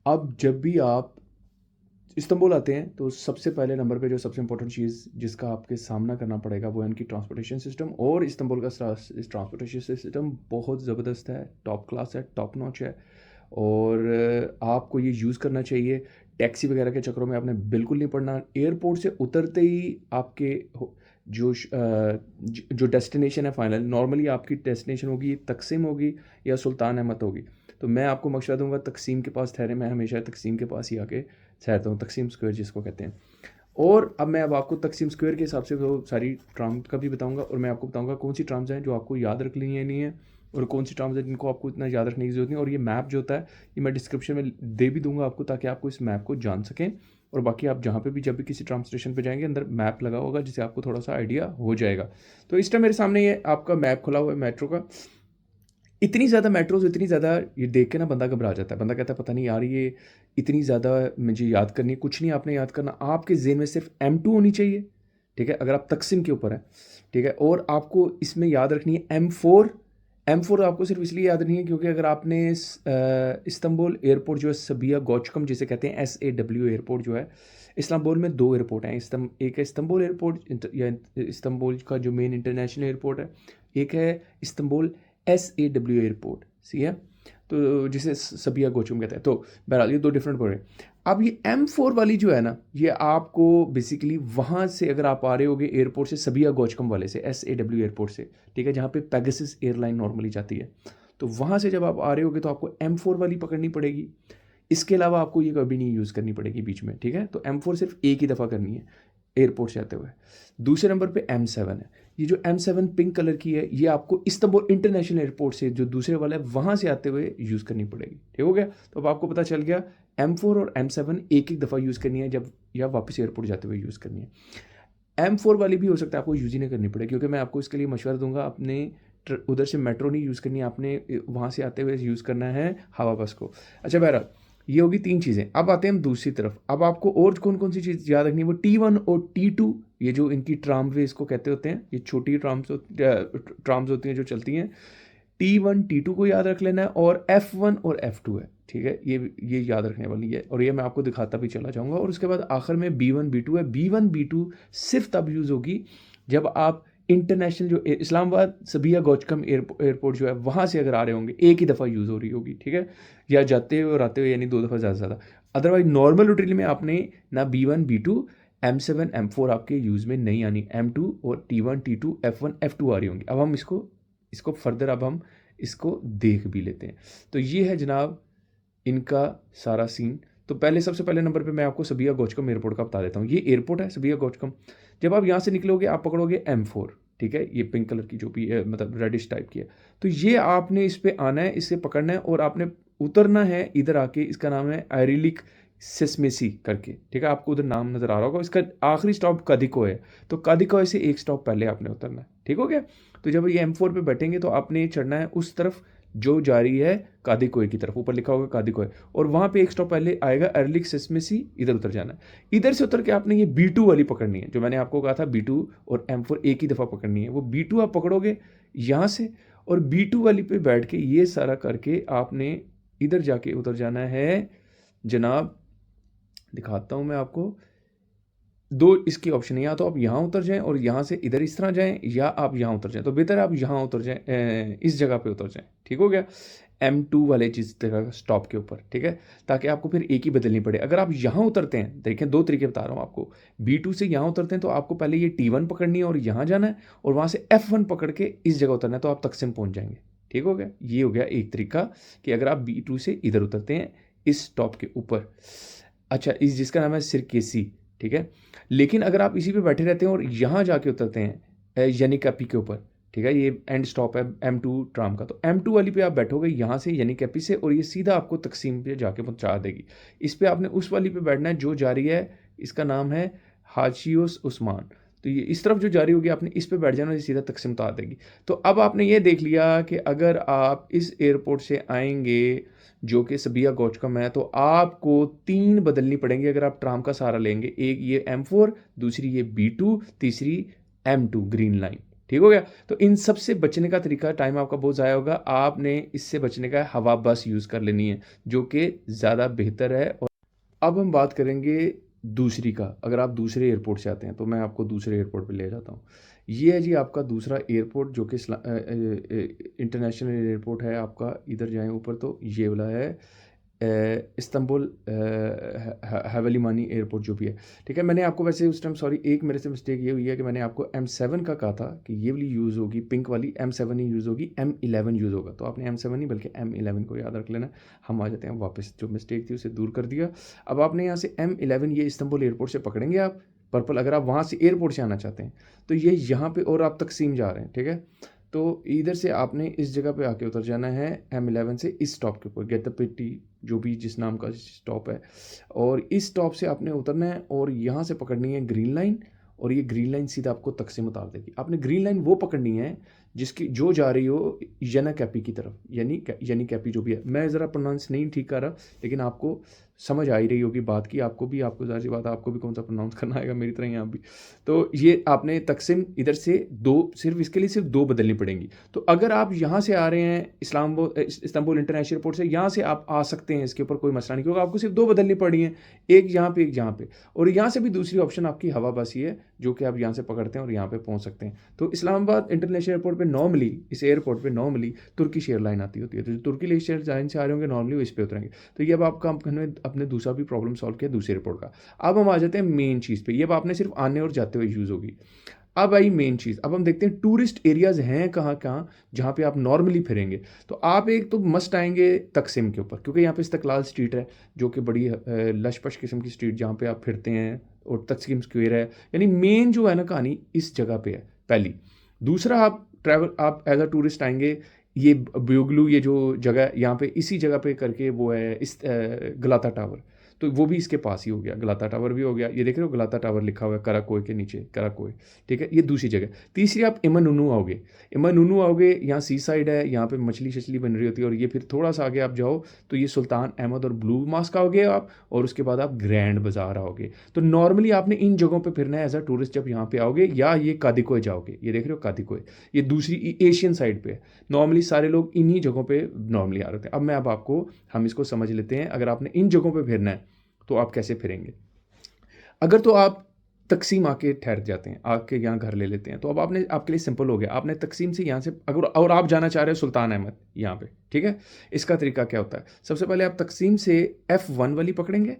अब जब भी आप इस्तांबुल आते हैं तो सबसे पहले नंबर पे जो सबसे इंपॉर्टेंट चीज़ जिसका आपके सामना करना पड़ेगा वो है इनकी ट्रांसपोर्टेशन सिस्टम। और इस्तांबुल का ट्रांसपोर्टेशन सिस्टम बहुत ज़बरदस्त है, टॉप क्लास है, टॉप नॉच है। और आपको ये यूज़ करना चाहिए। टैक्सी वगैरह के चक्करों में आपने बिल्कुल नहीं पड़ना। एयरपोर्ट से उतरते ही आपके जो डेस्टिनेशन है फाइनल, नॉर्मली आपकी डेस्टिनेशन होगी तकसीम होगी या सुल्तान अहमद होगी। तो मैं आपको मशवरा दूंगा तकसीम के पास ठहरे। मैं हमेशा तकसीम के पास ही आके ठहरता हूँ, तकसीम स्क्वायर जिसको कहते हैं। और अब आपको तकसीम स्क्वायर के हिसाब से वो सारी ट्राम का भी बताऊंगा, और मैं आपको बताऊंगा कौन सी ट्राम्स हैं जो आपको याद रख लेनी है नहीं है, और कौन सी ट्राम्स हैं जिनको आपको इतना याद रखने की जरूरत नहीं। और ये मैप जो होता है ये मैं डिस्क्रिप्शन में दे भी दूंगा आपको, ताकि आपको इस मैप को जान सकें। और बाकी आप जहाँ पे भी जब भी किसी ट्राम स्टेशन पे जाएंगे अंदर मैप लगा होगा जिससे आपको थोड़ा सा आइडिया हो जाएगा। तो इस टाइम मेरे सामने ये आपका मैप खुला हुआ है मेट्रो का। इतनी ज़्यादा मेट्रोज़, इतनी ज़्यादा, ये देख के ना बंदा घबरा जाता है। बंदा कहता है पता नहीं यार ये इतनी ज़्यादा मुझे याद करनी है। कुछ नहीं आपने याद करना, आपके ज़हन में सिर्फ M2 होनी चाहिए, ठीक है, अगर आप तकसीम के ऊपर है, ठीक है। और आपको इसमें याद रखनी है M4। M4 आपको सिर्फ इसलिए याद नहीं है क्योंकि अगर आपने इस्तांबुल एयरपोर्ट जो है सबिया गौचकम जिसे कहते हैं SAW एयरपोर्ट जो है, इस्तांबुल में दो एयरपोर्ट हैं। एक है इस्तांबुल एयरपोर्ट या इस्तांबुल का जो मेन इंटरनेशनल एयरपोर्ट है, एक है इस्तांबुल SAW एयरपोर्ट, सी है, तो जिसे सबिया गोचुम कहते हैं। तो बहरहाल ये दो डिफरेंट वर्ड हैं। अब ये M4 वाली जो है ना, ये आपको बेसिकली वहाँ से अगर आप आ रहे होगे एयरपोर्ट से, सबिया गोचकम वाले से, SAW एयरपोर्ट से, ठीक है, जहाँ पे पेगासस एयरलाइन नॉर्मली जाती है, तो वहाँ से जब आप आ रहे होगे तो आपको M4 वाली पकड़नी पड़ेगी। इसके अलावा आपको ये कभी नहीं यूज़ करनी पड़ेगी बीच में, ठीक है। तो M4 सिर्फ एक ही दफ़ा करनी है एयरपोर्ट से आते हुए। दूसरे नंबर पे M7 है। ये जो M7 पिंक कलर की है, ये आपको इस्तांबुल इंटरनेशनल एयरपोर्ट से जो दूसरे वाला है वहाँ से आते हुए यूज़ करनी पड़ेगी, ठीक हो गया। तो अब आपको पता चल गया M4 और M7 एक एक दफ़ा यूज़ करनी है जब, या वापस एयरपोर्ट जाते हुए यूज़ करनी है। M4 वाली भी हो सकता है आपको यूज़ ही नहीं करनी पड़े, क्योंकि मैं आपको इसके लिए मशवरा दूंगा, अपने उधर से मेट्रो नहीं यूज़ करनी, आपने वहाँ से आते हुए यूज़ करना है हवा बस को। अच्छा बहरहाल ये होगी तीन चीज़ें। अब आते हैं हम दूसरी तरफ। अब आपको और कौन कौन सी चीज़ याद रखनी है, वो T1 और T2, ये जो इनकी ट्रामवे इसको कहते होते हैं, ये छोटी ट्राम्स होती हैं जो चलती हैं। T1 T2 को याद रख लेना है, और F1 और F2 है, ठीक है, ये याद रखने वाली है। और ये मैं आपको दिखाता भी चला जाऊँगा। और उसके बाद आखिर में B1 B2 है। B1 B2 सिर्फ तब यूज़ होगी जब आप इंटरनेशनल जो इस्लामाबाद सबिया गौचकम एयरपोर्ट जो है वहाँ से अगर आ रहे होंगे, एक ही दफ़ा यूज़ हो रही होगी, ठीक है, या जाते हुए और आते हुए, यानी दो दफ़ा ज़्यादा से ज़्यादा। अदरवाइज नॉर्मल रूटीन में आपने ना B1 B2 M7 M4 आपके यूज़ में नहीं आनी, M2 और T1 T2 F1 F2 आ रही होंगी। अब हम इसको इसको फर्दर अब हम इसको देख भी लेते हैं। तो ये है जनाब इनका सारा सीन। तो पहले सबसे पहले नंबर पे मैं आपको सबिया गौचकम एयरपोर्ट का बता देता हूँ। ये एयरपोर्ट है सबिया गौचकम। जब आप यहाँ से निकलोगे आप पकड़ोगे M4, ठीक है, ये पिंक कलर की जो भी है, मतलब रेडिश टाइप की है। तो ये आपने इस पर आना है, इसे पकड़ना है, और आपने उतरना है इधर आके। इसका नाम है आयरिलिक सिस्मेसी करके, ठीक है, आपको उधर नाम नज़र आ रहा होगा। इसका आखिरी स्टॉप कादिको है, तो कादिको से एक स्टॉप पहले आपने उतरना है, ठीक हो गया। तो जब ये M4 पे बैठेंगे तो आपने चढ़ना है उस तरफ जो जा रही है कादिकोए की तरफ, ऊपर लिखा होगा कादिकोए, और वहाँ पे एक स्टॉप पहले आएगा एरलिक सिस्मेसी, इधर उतर जाना है। इधर से उतर के आपने ये B2 वाली पकड़नी है, जो मैंने आपको कहा था B2 और M4 एक ही दफ़ा पकड़नी है। वो B2 आप पकड़ोगे यहाँ से, और B2 वाली पे बैठ के ये सारा करके आपने इधर जाके उतर जाना है जनाब। दिखाता हूँ मैं आपको, दो इसकी ऑप्शन है, या तो आप यहाँ उतर जाएं और यहाँ से इधर इस तरह जाएं, या आप यहाँ उतर जाएं। तो बेहतर आप यहाँ उतर जाएं, इस जगह पे उतर जाएं, ठीक हो गया, M2 वाले जिस जगह स्टॉप के ऊपर, ठीक है, ताकि आपको फिर एक ही बदलनी पड़े। अगर आप यहाँ उतरते हैं, देखें दो तरीके बता रहा हूँ आपको। B2 से यहाँ उतरते हैं तो आपको पहले ये T1 पकड़नी है और यहाँ जाना है, और वहाँ से F1 पकड़ के इस जगह उतरना है, तो आप तकसीम पहुँच जाएंगे, ठीक हो गया। ये हो गया एक तरीका कि अगर आप B2 से इधर उतरते हैं इस स्टॉप के ऊपर। अच्छा, इस जिसका नाम है सिरकेसी, ठीक है। लेकिन अगर आप इसी पे बैठे रहते हैं और यहाँ जाके उतरते हैं यानी कैपी के ऊपर, ठीक है, ये एंड स्टॉप है M2 ट्राम का, तो M2 वाली पे आप बैठोगे यहाँ से यानी कैपी से, और ये सीधा आपको तकसीम पे जाके पहुँचा देगी। इस पे आपने उस वाली पे बैठना है जो जा रही है, इसका नाम है हाशियोस उस्मान। तो ये इस तरफ जो जारी होगी आपने इस पे बैठ जाना, ये सीधा तकसीम उतार देगी। तो अब आपने ये देख लिया कि अगर आप इस एयरपोर्ट से आएंगे जो कि सबिया गौचकम है, तो आपको तीन बदलनी पड़ेंगी अगर आप ट्राम का सहारा लेंगे। एक ये M4, दूसरी ये B2, तीसरी M2 ग्रीन लाइन, ठीक हो गया। तो इन सब से बचने का तरीका, टाइम आपका बहुत ज़ाया होगा, आपने इससे बचने का हवा बस यूज़ कर लेनी है, जो कि ज़्यादा बेहतर है। और अब हम बात करेंगे दूसरी का। अगर आप दूसरे एयरपोर्ट से आते हैं तो मैं आपको दूसरे एयरपोर्ट पे ले जाता हूँ। ये है जी आपका दूसरा एयरपोर्ट, जो कि इंटरनेशनल एयरपोर्ट है आपका। इधर जाएं ऊपर तो ये वाला है इस्तांबुल हवेलीमानी एयरपोर्ट जो भी है। ठीक है, मैंने आपको वैसे उस टाइम, सॉरी एक मेरे से मिस्टेक ये हुई है कि मैंने आपको M7 का कहा था कि ये वाली यूज़ होगी, पिंक वाली M7 ही यूज़ होगी, M11 यूज़ होगा। तो आपने M7 नहीं बल्कि M11 को याद रख लेना। हम आ जाते हैं वापस, जो मिस्टेक थी उसे दूर कर दिया। अब आपने यहाँ से M11 ये इस्तांबुल एयरपोर्ट से पकड़ेंगे आप पर्पल, अगर आप वहाँ से एयरपोर्ट से आना चाहते हैं तो ये यहाँ पे, और आप तकसीम जा रहे हैं, ठीक है। तो इधर से आपने इस जगह पे आके उतर जाना है M11 से इस स्टॉप के ऊपर, गेट द पिटी जो भी जिस नाम का स्टॉप है, और इस स्टॉप से आपने उतरना है और यहाँ से पकड़नी है ग्रीन लाइन, और ये ग्रीन लाइन सीधा आपको तकसीम उतार देगी। आपने ग्रीन लाइन वो पकड़नी है जिसकी जो जा रही हो यना कैपी की तरफ, यानी कैपी जो भी है। मैं ज़रा प्रोनाउंस नहीं ठीक कर रहा, लेकिन आपको समझ आ ही रही होगी बात की, आपको ज़ाहिर सी बात है, आपको भी कौन सा प्रोनाउंस करना आएगा मेरी तरह यहाँ भी। तो ये आपने तकसीम इधर से दो, सिर्फ इसके लिए सिर्फ दो बदलनी पड़ेंगी। तो अगर आप यहाँ से आ रहे हैं इस्तांबुल इंटरनेशनल एयरपोर्ट से, यहाँ से आप आ सकते हैं, इसके ऊपर कोई मसला नहीं, क्योंकि आपको सिर्फ दो बदलनी पड़ी हैं, एक यहाँ पे एक यहाँ पे। और यहाँ से भी दूसरी ऑप्शन आपकी हवाबासी है, जो कि आप यहाँ से पकड़ते हैं और यहाँ पे पहुँच सकते हैं। तो इस्लामाबाद इंटरनेशनल एयरपोर्ट पे नॉर्मली, इस एयरपोर्ट पे नॉर्मली तुर्किश एयरलाइन आती होती है। तो जो तुर्किश एयरलाइन से आ रहे होंगे नॉर्मली वो इस पे उतरेंगे। तो ये अब आपका हमने अपने दूसरा भी प्रॉब्लम सॉल्व किया दूसरे एयरपोर्ट का। अब हम आ जाते हैं मेन चीज़ पे। ये अब आपने सिर्फ आने और जाते हुए यूज़ होगी। अब आई मेन चीज़, अब हम देखते हैं टूरिस्ट एरियाज़ हैं कहाँ कहाँ जहाँ पे आप नॉर्मली फिरेंगे। तो आप एक तो मस्ट आएंगे तकसीम के ऊपर, क्योंकि यहाँ पे इस्तकलाल स्ट्रीट है, जो कि बड़ी लशपश किस्म की स्ट्रीट जहाँ पे आप फिरते हैं, और तकसीम स्क्वायर है। यानी मेन जो है ना कहानी इस जगह पे है पहली। दूसरा, आप एज अ टूरिस्ट आएंगे ये ब्योगलू, ये जो जगह है यहाँ पे, इसी जगह पे करके वो है इस गलाता टावर, तो वो भी इसके पास ही हो गया। गलाता टावर भी हो गया, ये देख रहे हो गलाता टावर लिखा हुआ है कराकोय के नीचे, कराकोय, ठीक है, ये दूसरी जगह। तीसरी, आप इमानुनु आओगे। इमानुनु आओगे, यहाँ सी साइड है, यहाँ पे मछली शछली बन रही होती है। और ये फिर थोड़ा सा आगे आप जाओ तो ये सुल्तान अहमद और ब्लू मास्क आओगे आप, और उसके बाद आप ग्रैंड बाजार आओगे। तो नॉर्मली आपने इन जगहों पर फिरना है एज अ टूरिस्ट जब यहाँ पे आओगे, या ये कादिकोय जाओगे। ये देख रहे हो कादिकोय, ये दूसरी एशियन साइड पे है। नॉर्मली सारे लोग इन्हीं जगहों पे नॉर्मली आ रहे थे। अब आपको हम इसको समझ लेते हैं। अगर आपने इन जगहों पे फिरना है तो आप कैसे फिरेंगे। अगर तो आप तकसीम आके ठहर जाते हैं, आके यहाँ घर ले लेते हैं, तो अब आपके लिए सिंपल हो गया। आपने तकसीम से यहाँ से अगर, और आप जाना चाह रहे हो सुल्तान अहमद यहाँ पे, ठीक है। इसका तरीका क्या होता है, सबसे पहले आप तकसीम से F1 वाली पकड़ेंगे,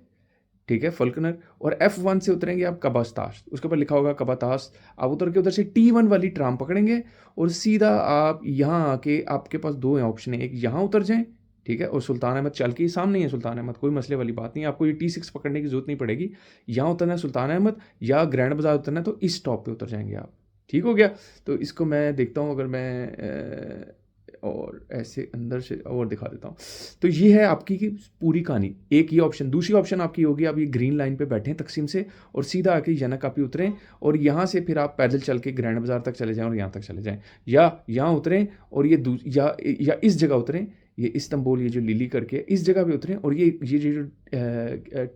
ठीक है, फल्कनर, और F1 से उतरेंगे आप कबास्ताश, उसके ऊपर लिखा होगा कबातास। आप उतर के उधर से T1 वाली ट्राम पकड़ेंगे, और सीधा आप यहाँ आके, आपके पास दो ऑप्शन है, एक यहाँ उतर जाएं, ठीक है, और सुल्तान अहमद चल के सामने ही है सुल्तान अहमद, कोई मसले वाली बात नहीं, आपको ये T6 पकड़ने की जरूरत नहीं पड़ेगी। यहाँ उतरना है सुल्तान अहमद, या ग्रैंड बाजार उतरना है, तो इस स्टॉप पे उतर जाएंगे आप, ठीक हो गया। तो इसको मैं देखता हूँ, अगर मैं और ऐसे अंदर से और दिखा देता हूँ। तो ये है आपकी की पूरी कहानी। एक ये ऑप्शन, दूसरी ऑप्शन आपकी होगी, आप ये ग्रीन लाइन पे बैठें तकसीम से, और सीधा आके यना कापी उतरें, और यहाँ से फिर आप पैदल चल के ग्रैंड बाजार तक चले जाएं और यहाँ तक चले जाएं, या यहाँ उतरें और ये या इस जगह उतरें, ये इस्तांबुल, ये जो लिली करके इस जगह पे उतरें, और ये जो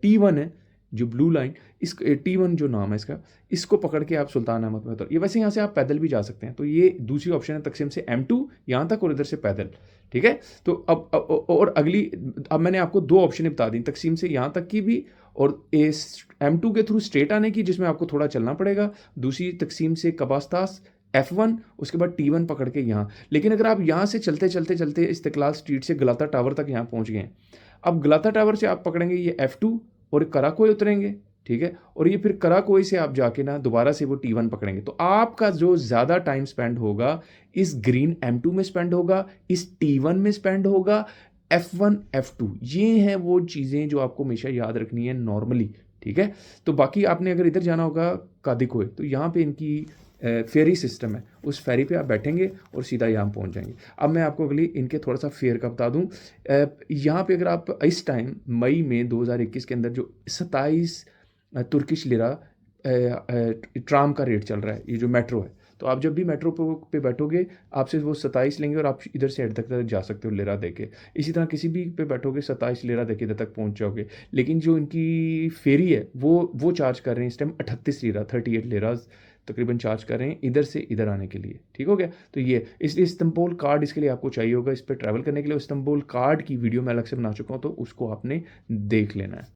T1 है, जो ब्लू लाइन, इस T1 जो नाम है इसका, इसको पकड़ के आप सुल्तान अहमद में उतर। ये वैसे यहाँ से आप पैदल भी जा सकते हैं। तो ये दूसरी ऑप्शन है तकसीम से M2 यहाँ तक, और इधर से पैदल, ठीक है। तो और अगली, अब मैंने आपको दो ऑप्शन बता दी, तकसीम से यहाँ तक की भी, और M2 के थ्रू स्ट्रेट आने की, जिसमें आपको थोड़ा चलना पड़ेगा। दूसरी तकसीम से कबास्तास F1, उसके बाद T1 पकड़ के यहाँ। लेकिन अगर आप यहाँ से चलते चलते चलते इस्तिकलाल स्ट्रीट से गलाता टावर तक यहाँ पहुँच गए, अब गलाता टावर से आप पकड़ेंगे ये F2 और कराकोय उतरेंगे, ठीक है, और ये फिर कराकोय से आप जाके ना दोबारा से वो T1 पकड़ेंगे। तो आपका जो ज़्यादा टाइम स्पेंड होगा इस ग्रीन M2 में स्पेंड होगा, इस T1 में स्पेंड होगा, F1 F2, ये हैं वो चीज़ें जो आपको हमेशा याद रखनी है नॉर्मली, ठीक है। तो बाकी आपने अगर इधर जाना होगा कादिकोय, तो यहाँ पे इनकी फेरी सिस्टम है, उस फेरी पे आप बैठेंगे और सीधा यहाँ पहुँच जाएंगे। अब मैं आपको अगली इनके थोड़ा सा फेयर का बता दूँ। यहाँ पे अगर आप इस टाइम मई में 2021 के अंदर जो 27 तुर्किश लिरा ट्राम का रेट चल रहा है, ये जो मेट्रो है, तो आप जब भी मेट्रो पे बैठोगे आपसे वो 27 लेंगे, और आप इधर से एड तक जा सकते हो लिरा दे के। इसी तरह किसी भी पे बैठोगे 27 लिरा दे के इधर तक पहुंच जाओगे। लेकिन जो इनकी फेरी है वो चार्ज कर रहे हैं इस टाइम 38 लिरा, 38 लिराज तकरीबन चार्ज कर रहे हैं इधर से इधर आने के लिए। ठीक हो गया। तो ये इसलिए इस्तांबुल कार्ड इसके लिए आपको चाहिए होगा, इस पर ट्रैवल करने के लिए। इस्तांबुल कार्ड की वीडियो मैं अलग से बना चुका हूँ, तो उसको आपने देख लेना है।